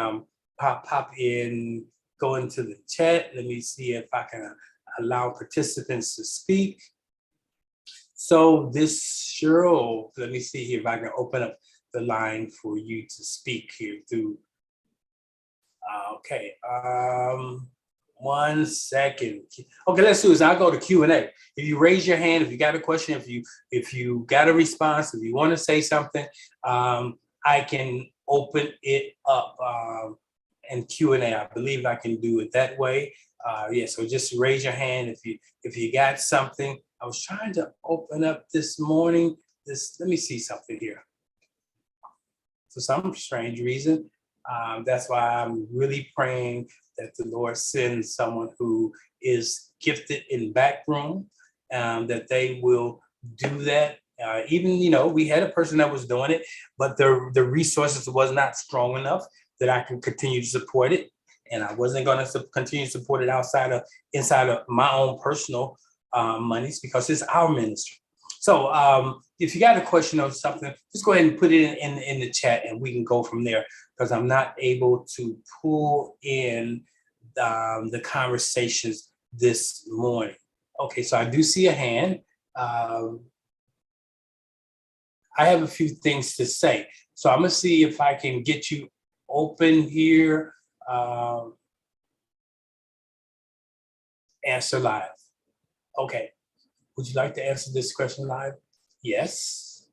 pop in, go into the chat. Let me see if I can allow participants to speak. So this Cheryl, let me see here if I can open up the line for you to speak here through. Okay, 1 second. Okay, let's do this. I'll go to Q&A. If you raise your hand, if you got a question, if you got a response, if you want to say something, I can open it up and Q&A. I believe I can do it that way. Yeah, so just raise your hand if you got something. I was trying to open up this morning. Let me see something here. For some strange reason, that's why I'm really praying that the Lord sends someone who is gifted in backroom, that they will do that. Even, we had a person that was doing it, but the resources was not strong enough that I can continue to support it. And I wasn't going to continue to support it inside of my own personal monies, because it's our ministry. So if you got a question or something, just go ahead and put it in the chat and we can go from there, because I'm not able to pull in the conversations this morning. Okay, so I do see a hand. I have a few things to say. So I'm gonna see if I can get you open here. Answer live. Okay. Would you like to answer this question live? Yes.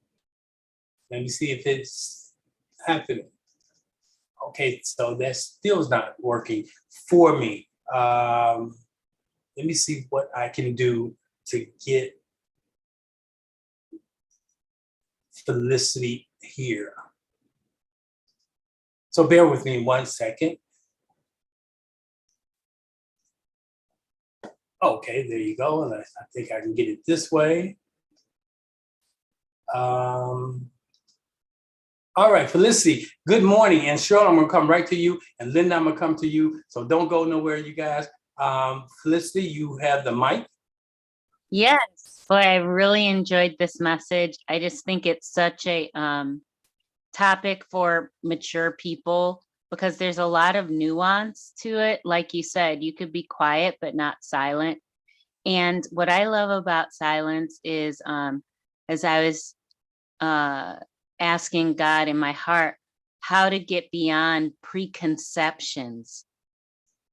Let me see if it's happening. Okay, so that still is not working for me. Let me see what I can do to get Felicity here. So bear with me 1 second. Okay, there you go. And I think I can get it this way. All right, Felicity, good morning. And Cheryl, I'm gonna come right to you. And Linda, I'm gonna come to you. So don't go nowhere, you guys. Felicity, you have the mic. Yes, boy, I really enjoyed this message. I just think it's such a topic for mature people, because there's a lot of nuance to it. Like you said, you could be quiet, but not silent. And what I love about silence is, as I was asking God in my heart, how to get beyond preconceptions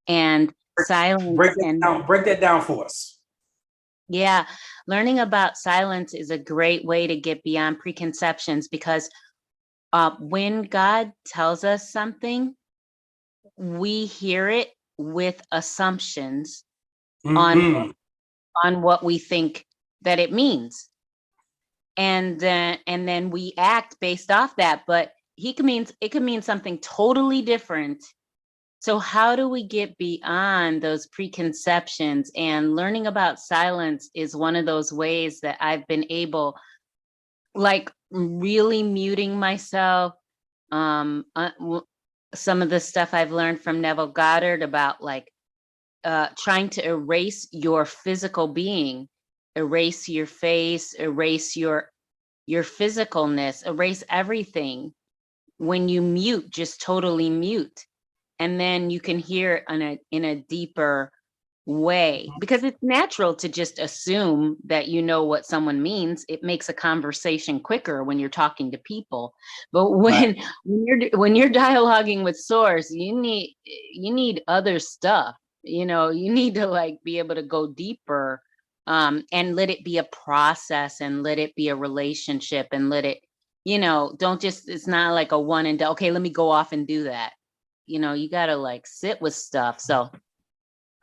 and silence. Break that down for us. Yeah, learning about silence is a great way to get beyond preconceptions, because when God tells us something, we hear it with assumptions on what we think that it means, and then we act based off that. But it could mean something totally different. So how do we get beyond those preconceptions? And learning about silence is one of those ways that I've been able, like, really muting myself. Some of the stuff I've learned from Neville Goddard about, like, trying to erase your physical being, erase your face, erase your physicalness, erase everything. When you mute, just totally mute. And then you can hear in a deeper way, because it's natural to just assume that you know what someone means. It makes a conversation quicker when you're talking to people. But when you're dialoguing with source, you need other stuff. You need to, like, be able to go deeper, and let it be a process, and let it be a relationship, and let it, don't just, it's not like a one and done. Okay, let me go off and do that. You gotta, like, sit with stuff. So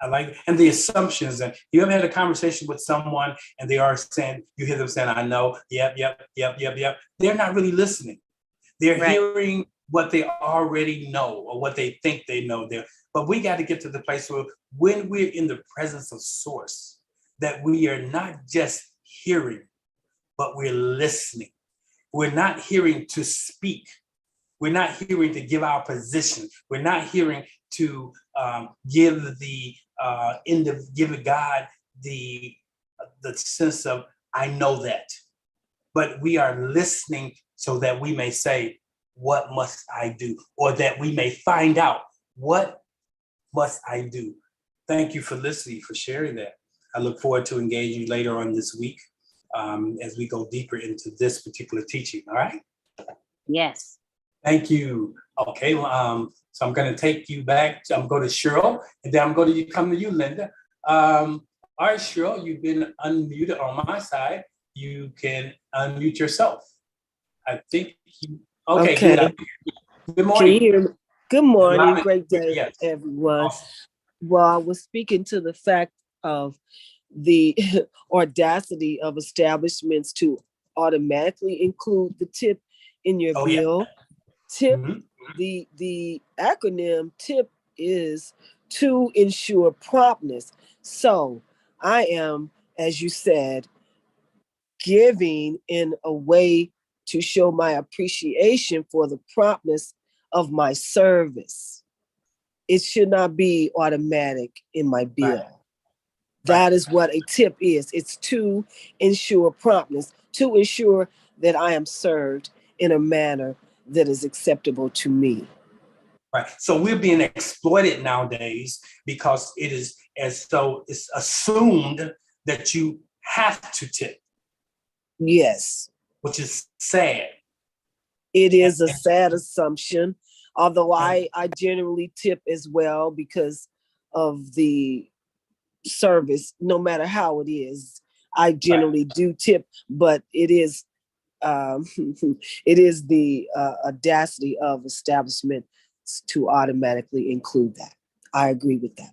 I like, and the assumptions. And you ever had a conversation with someone and you hear them saying, I know, yep. They're not really listening. They're hearing what they already know or what they think they know there. But we got to get to the place where when we're in the presence of source, that we are not just hearing, but we're listening. We're not hearing to speak. We're not hearing to give our position. We're not hearing to give God the sense of, I know that. But we are listening so that we may say, what must I do? Or that we may find out, what must I do? Thank you for listening, for sharing that. I look forward to engaging later on this week as we go deeper into this particular teaching. All right? Yes. Thank you. Okay, well, so I'm going to take you back. I'm going to Cheryl, and then I'm going to come to you, Linda. All right, Cheryl, you've been unmuted on my side. You can unmute yourself. I think you. Okay. Good. Good morning. Can you hear me? Good morning. Great day, yes. everyone. Awesome. Well, I was speaking to the fact of the audacity of establishments to automatically include the tip in your bill. Yeah. TIP, the acronym TIP is to ensure promptness. So I am, as you said, giving in a way to show my appreciation for the promptness of my service. It should not be automatic in my bill. Right. That is what a tip is. It's to ensure promptness, to ensure that I am served in a manner that is acceptable to me. Right. So we're being exploited nowadays because it is as though it's assumed that you have to tip. Yes. Which is sad. It is a sad assumption, although I generally tip as well because of the service, no matter how it is. I generally do tip, but it is it is the audacity of establishment to automatically include that. I agree with that.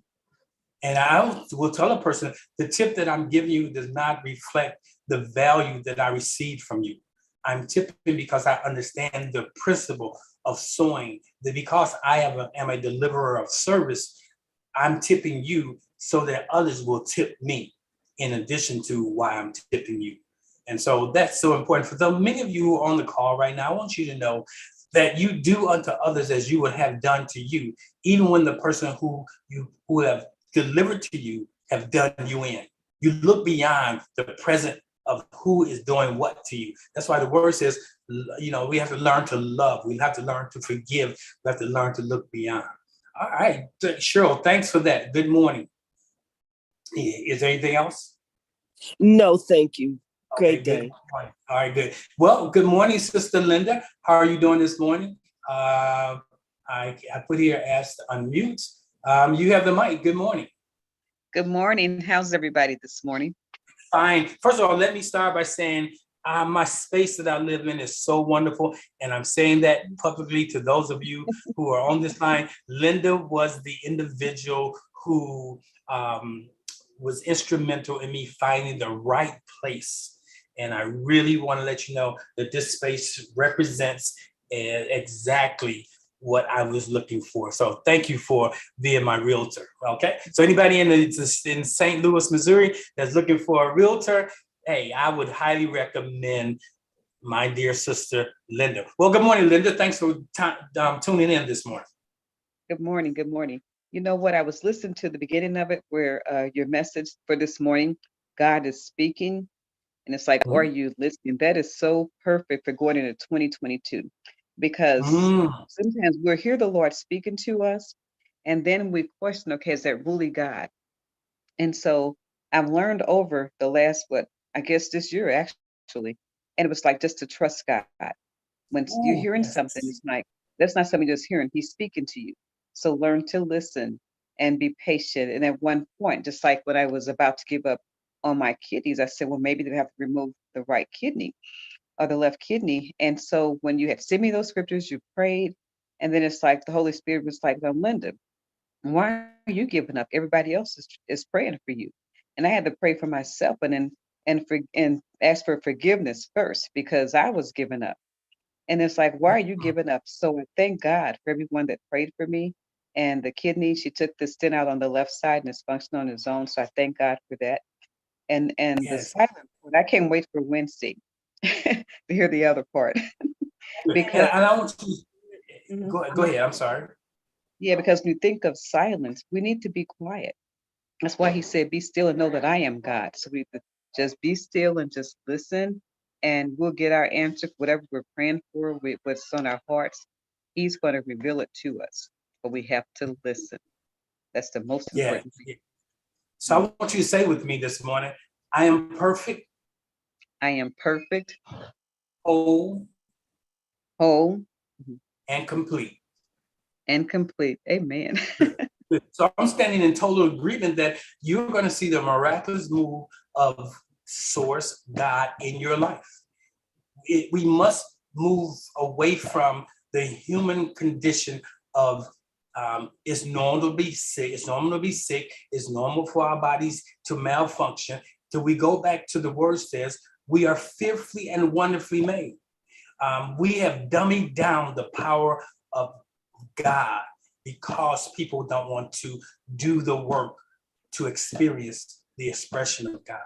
And I will tell a person, the tip that I'm giving you does not reflect the value that I received from you. I'm tipping because I understand the principle of sowing. That because I am a deliverer of service, I'm tipping you so that others will tip me in addition to why I'm tipping you. And so that's so important. For the many of you who are on the call right now, I want you to know that you do unto others as you would have done to you, even when the person who have delivered to you have done you in. You look beyond the present of who is doing what to you. That's why the word says, we have to learn to love. We have to learn to forgive. We have to learn to look beyond. All right, Cheryl, thanks for that. Good morning. Is there anything else? No, thank you. Great day. All right, good. Well, good morning, Sister Linda. How are you doing this morning? I put here ask to unmute. You have the mic. Good morning. Good morning. How's everybody this morning? Fine. First of all, let me start by saying my space that I live in is so wonderful. And I'm saying that publicly to those of you who are on this line. Linda was the individual who was instrumental in me finding the right place. And I really want to let you know that this space represents exactly what I was looking for. So thank you for being my realtor. Okay. So anybody in St. Louis, Missouri that's looking for a realtor, hey, I would highly recommend my dear sister, Linda. Well, good morning, Linda. Thanks for tuning in this morning. Good morning. Good morning. You know what? I was listening to the beginning of it where your message for this morning, God is speaking. And it's like, are you listening? That is so perfect for going into 2022. Because sometimes we'll hear the Lord speaking to us, and then we question, okay, is that really God? And so I've learned over the last, I guess this year actually, and it was like just to trust God. When you're hearing something, it's like, that's not something just hearing, he's speaking to you. So learn to listen and be patient. And at one point, just like when I was about to give up on my kidneys, I said, well, maybe they have to remove the right kidney or the left kidney. And so when you had sent me those scriptures, you prayed, and then it's like the Holy Spirit was like, well, Linda, why are you giving up? Everybody else is praying for you. And I had to pray for myself and ask for forgiveness first, because I was giving up. And it's like, why are you giving up? So I thank God for everyone that prayed for me. And the kidney, she took the stent out on the left side and it's functioning on its own. So I thank God for that. And the Yes. silent part, I can't wait for Wednesday to hear the other part. Because And I want you Mhm. go ahead. I'm sorry. Yeah, because when you think of silence, we need to be quiet. That's why he said, be still and know that I am God. So we have to just be still and just listen, and we'll get our answer, whatever we're praying for, what's on our hearts. He's going to reveal it to us, but we have to listen. That's the most Yeah. important thing. Yeah. So I want you to say with me this morning, I am perfect, I am perfect, whole, whole, and complete. and complete. Amen. So I'm standing in total agreement that you're going to see the miraculous move of Source God in your life. We must move away from the human condition of it's normal to be sick. It's normal to be sick. It's normal for our bodies to malfunction. Till we go back to the word says we are fearfully and wonderfully made. We have dummied down the power of God because people don't want to do the work to experience the expression of God.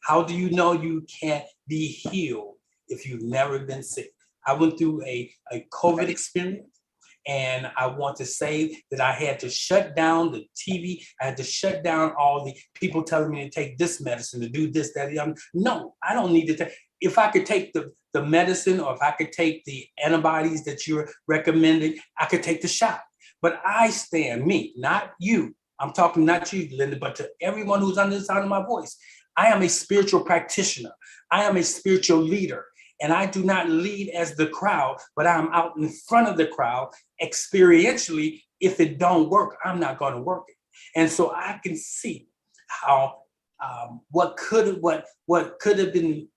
How do you know you can't be healed if you've never been sick? I went through a COVID experience, and I want to say that I had to shut down the TV. I had to shut down all the people telling me to take this medicine, to do this, that, the other. No, I don't need to take. If I could take the medicine, or if I could take the antibodies that you're recommending, I could take the shot. But I stand, me, not you. I'm talking not to you, Linda, but to everyone who's under the sound of my voice. I am a spiritual practitioner. I am a spiritual leader. And I do not lead as the crowd, but I'm out in front of the crowd experientially. If it don't work, I'm not going to work it. And so I can see how what could have been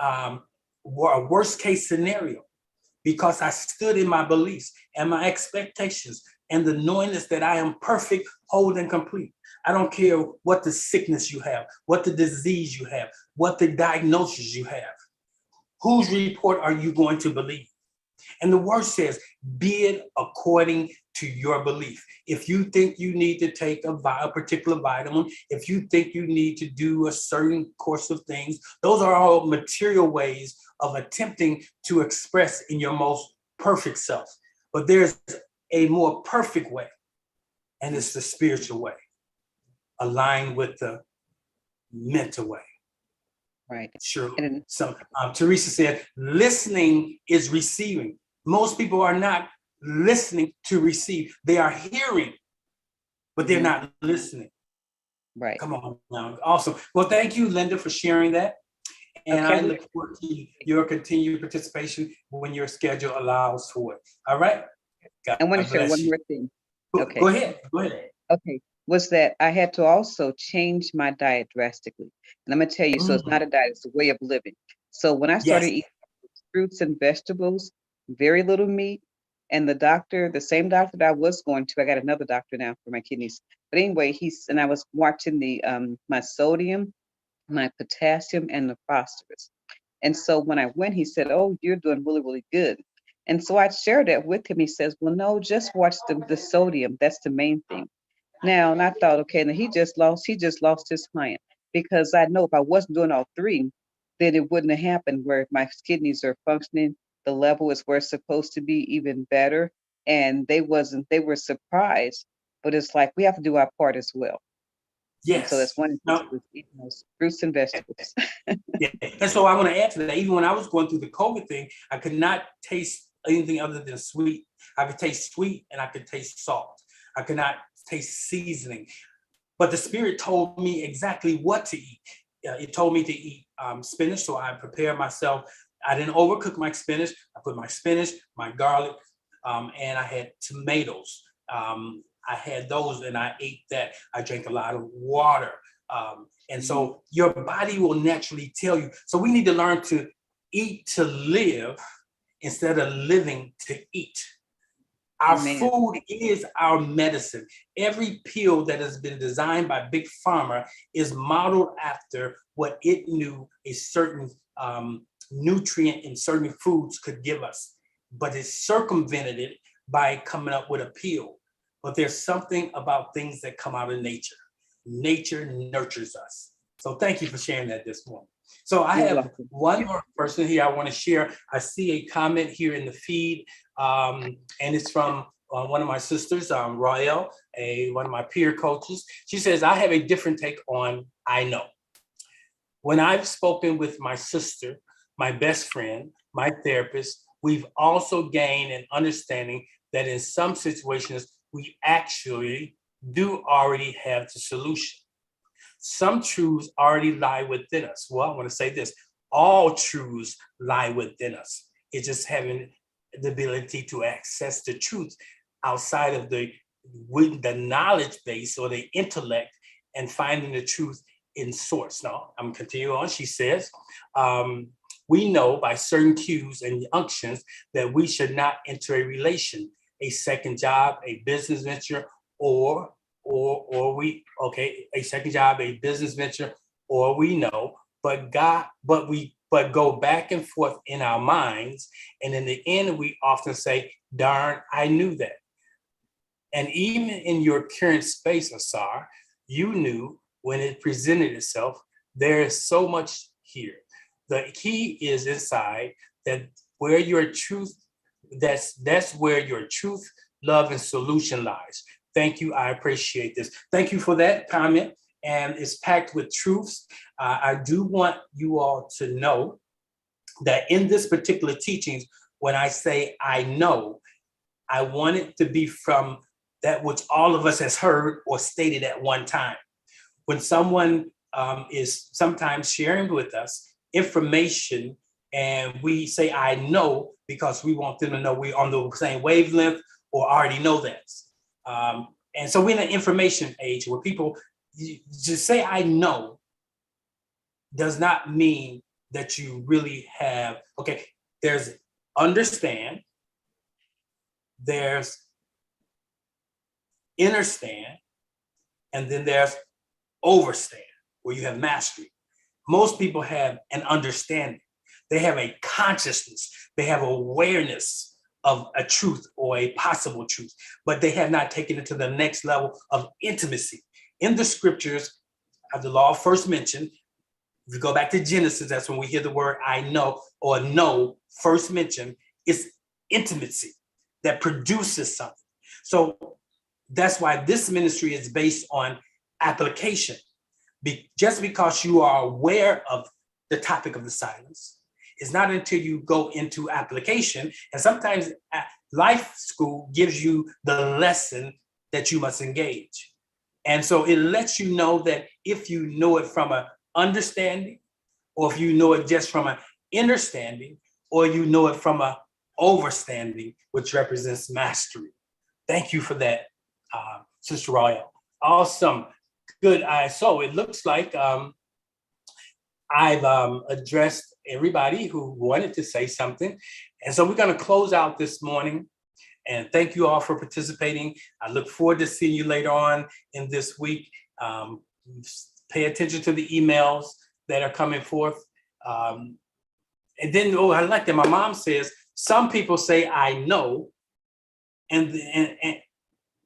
a worst case scenario, because I stood in my beliefs and my expectations and the knowingness that I am perfect, whole, and complete. I don't care what the sickness you have, what the disease you have, what the diagnosis you have. Whose report are you going to believe? And the word says, be it according to your belief. If you think you need to take a particular vitamin, if you think you need to do a certain course of things, those are all material ways of attempting to express in your most perfect self. But there's a more perfect way, and it's the spiritual way, aligned with the mental way. Right. Sure. And So Teresa said, listening is receiving. Most people are not listening to receive. They are hearing, but they're not listening. right. Come on now. Awesome. Well, thank you, Linda, for sharing that. And Okay. I look forward to your continued participation when your schedule allows for it. All right. God I want to share bless one you. more thing. Okay. Go ahead. Go ahead. Okay. Was that I had to also change my diet drastically. And I'm going to tell you, so it's not a diet, it's a way of living. So when I started Yes. eating fruits and vegetables, very little meat, and the same doctor that I was going to, I got another doctor now for my kidneys. But anyway, and I was watching my sodium, my potassium, and the phosphorus. And so when I went, he said, "Oh, you're doing really, really good." And so I shared that with him. He says, "Well, no, just watch the sodium. That's the main thing." Now, and I thought, okay, now he just lost his client, because I know if I wasn't doing all three, then it wouldn't have happened, where my kidneys are functioning, the level is where it's supposed to be, even better. And they were surprised, but it's like we have to do our part as well. And so that's Yes. one of Now, those fruits and vegetables. yeah. And so I want to add to that. Even when I was going through the COVID thing, I could not taste anything other than sweet. I could taste sweet and I could taste salt. I could not taste seasoning. But the Spirit told me exactly what to eat. It told me to eat spinach, so I prepared myself. I didn't overcook my spinach. I put my spinach, my garlic, and I had tomatoes. I had those and I ate that. I drank a lot of water. And so your body will naturally tell you. So we need to learn to eat to live instead of living to eat. Our Amen. food is our medicine. Every pill that has been designed by Big Pharma is modeled after what it knew a certain nutrient in certain foods could give us. but it circumvented it by coming up with a pill. But there's something about things that come out of nature. Nature nurtures us. So thank you for sharing that this morning. So I You're have welcome. one more person here I want to share. I see a comment here in the feed, and it's from one of my sisters, Rael, one of my peer coaches. She says, I have a different take on I know. When I've spoken with my sister, my best friend, my therapist, we've also gained an understanding that in some situations, we actually do already have the solution. Some truths already lie within us. Well, I want to say this, all truths lie within us. It's just having the ability to access the truth outside of the knowledge base or the intellect and finding the truth in source. Now, I'm continuing on. She says, we know by certain cues and unctions that we should not enter a relation, a second job, a business venture, a second job, a business venture, or we know, but go back and forth in our minds. And in the end, we often say, darn, I knew that. And even in your current space, Asar, you knew when it presented itself, there is so much here. The key is inside that where your truth, that's where your truth, love, and solution lies. Thank you. I appreciate this. Thank you for that comment. And it's packed with truths. I do want you all to know that in this particular teachings, when I say I know, I want it to be from that which all of us has heard or stated at one time. When someone is sometimes sharing with us information and we say, I know, because we want them to know we're on the same wavelength or already know that. And so we're in an information age where people just say, I know, does not mean that you really have, okay, there's understand, there's understand, and then there's overstand, where you have mastery. Most people have an understanding. They have a consciousness. They have awareness of a truth or a possible truth, but they have not taken it to the next level of intimacy. In the scriptures, the law first mentioned, if you go back to Genesis, that's when we hear the word I know or know first mentioned. It's intimacy that produces something. So that's why this ministry is based on application. Just because you are aware of the topic of the silence, it's not until you go into application. And sometimes life school gives you the lesson that you must engage. And so it lets you know that if you know it from an understanding, or if you know it just from an understanding, or you know it from an overstanding, which represents mastery. Thank you for that, Sister Royal. Awesome. Good. So it looks like I've addressed everybody who wanted to say something. And so we're going to close out this morning. And thank you all for participating. I look forward to seeing you later on in this week. Pay attention to the emails that are coming forth. And then, I like that. My mom says, some people say, I know, and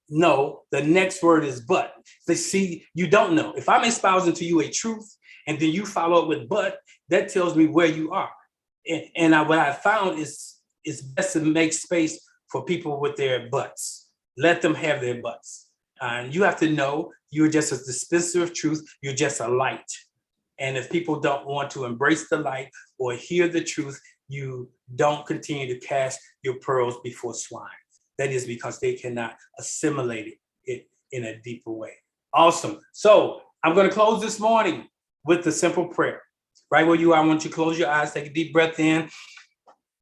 no, the next word is but. They see, you don't know. If I'm espousing to you a truth, and then you follow up with but, that tells me where you are. And what I found is it's best to make space for people with their buts. Let them have their buts. And you have to know you're just a dispenser of truth. You're just a light. And if people don't want to embrace the light or hear the truth, you don't continue to cast your pearls before swine. That is because they cannot assimilate it in a deeper way. Awesome. So I'm going to close this morning with the simple prayer. Right where you are, I want you to close your eyes, take a deep breath in,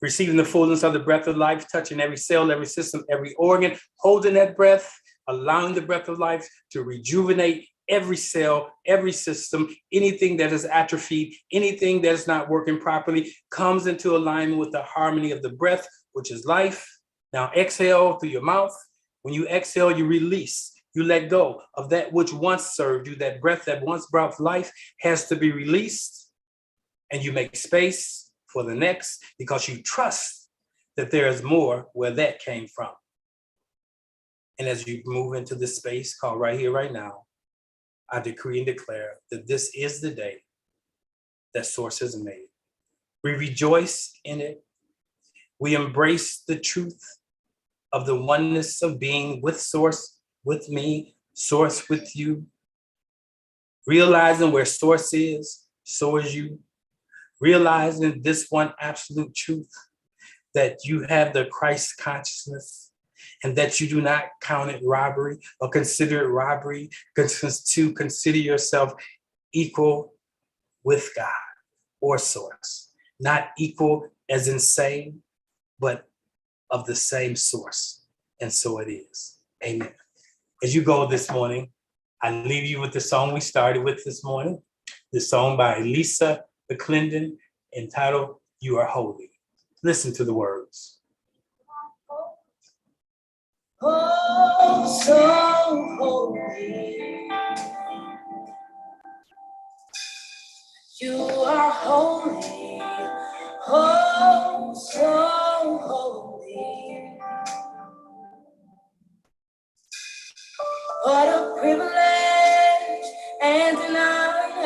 receiving the fullness of the breath of life, touching every cell, every system, every organ, holding that breath, allowing the breath of life to rejuvenate every cell, every system, anything that is atrophied, anything that is not working properly, comes into alignment with the harmony of the breath, which is life. Now exhale through your mouth. When you exhale, you release. You let go of that which once served you. That breath that once brought life has to be released. And you make space for the next because you trust that there is more where that came from. And as you move into this space called right here, right now, I decree and declare that this is the day that Source has made. We rejoice in it. We embrace the truth of the oneness of being with Source, with me, Source with you. Realizing where Source is, so is you. Realizing this one absolute truth, that you have the Christ consciousness and that you do not count it robbery or consider it robbery to consider yourself equal with God or Source. Not equal as in same, but of the same source. And so it is. Amen. As you go this morning, I leave you with the song we started with this morning, the song by Lisa McClendon entitled, You Are Holy. Listen to the words. Oh, so holy. You are holy. Oh, so holy.